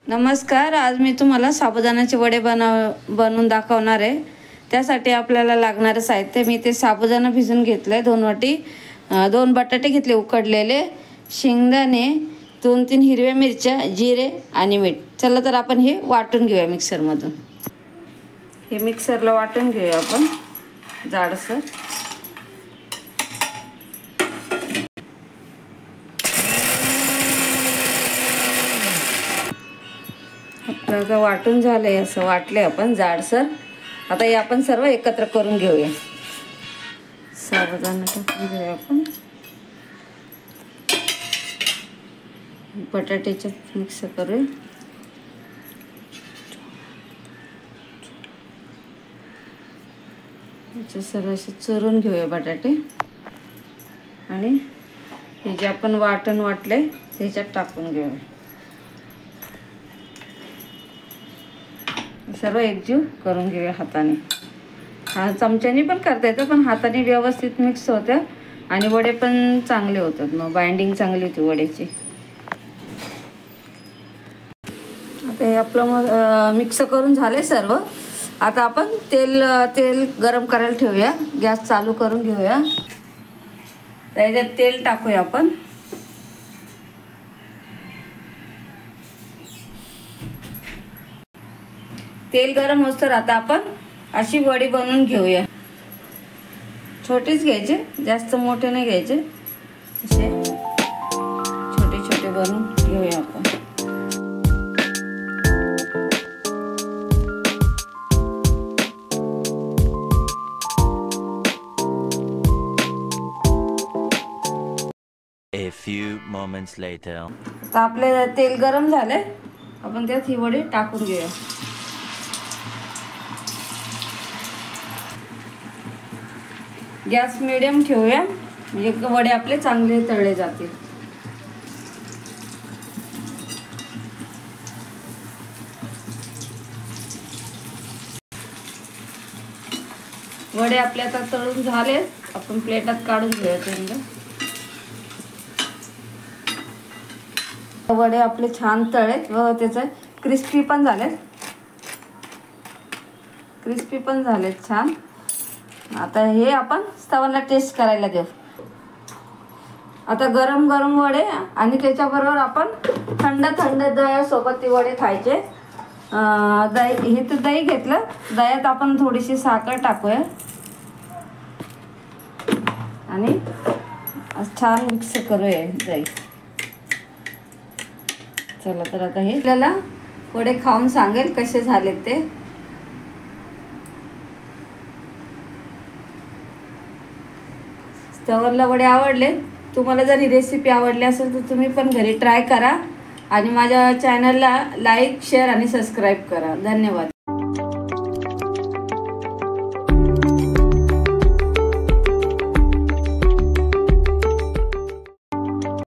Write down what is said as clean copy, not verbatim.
नमस्कार, आज मी तुम्हाला साबुदाण्याचे वडे बनवून दाखवणार आहे। त्यासाठी आपल्याला लागणारे साहित्य मी ते साबुदाणा भिजून घेतले 2 वाटी, 2 बटाटे घेतले उकडलेले, शेंगदाणे, 2-3 हिरव्या मिरच्या, जिरे आणि मीठ। चला तर आपण हे वाटून घेऊया मिक्सरमधून। हे मिक्सरला वाटून घेऊया आपण जाडसर। आपलं वाटून झालंय, असं वाटले आपण जाडसर। आता हे आपण सर्व एकत्र करून घेऊया। साबुदाणा टाकून घेऊया आपण, बटाट्याचे मिक्स करूया। याचे सर्व असे चुरून घेऊया बटाटे आणि हे जे आपण वाटण वाटले त्याच्यात टाकून घेऊया। सर्व एकजीव करून घेऊया हाताने। चमच्याने पण करता येतं, पण हाताने व्यवस्थित मिक्स होतं आणि वडे पण चांगले होतात, मग बाइंडिंग चांगली होती वड्याची। आता हे आपलं मिक्स करून झाले सर्व। आता आपण तेल गरम करायला ठेवूया, गॅस चालू करून घेऊया। त्याच्यात तेल टाकूया आपण। तेल गरम होतं आता आपण अशी वडी बनवून घेऊया। छोटेच घ्यायचे, जास्त मोठे नाही घ्यायचे, असे छोटे छोटे बनवून घेऊया आपण। A few moments later. आता आपले तेल गरम झाले, आपण त्यात ही वडी टाकून घेऊया। गॅस मीडियम ठेवूया, म्हणजे वडे आपले चांगले तळले जातील। वडे आपले आता तळून झाले, आपण प्लेटात काढून घेऊया त्यांना। वडे आपले छान तळलेत व त्याचे क्रिस्पी पण झालेत छान। आता हे आपण तवाला टेस्ट करायला देऊ। आता गरम गरम वडे आणि त्याच्याबरोबर आपण थंड दह्यासोबत ते वडे खायचे। दही घेतलं, दह्यात आपण थोडीशी साखर टाकूया आणि छान मिक्स करूया दही। चला तर आता हे आपल्याला वडे खाऊन सांगेल कसे झालेत ते। तवरला वडे आवडले, तुम्हाला जर ही रेसिपी आवडली असेल तर तुम्ही पण घरी ट्राय करा आणि माझ्या चॅनलला लाईक, शेअर आणि सबस्क्राईब करा। धन्यवाद।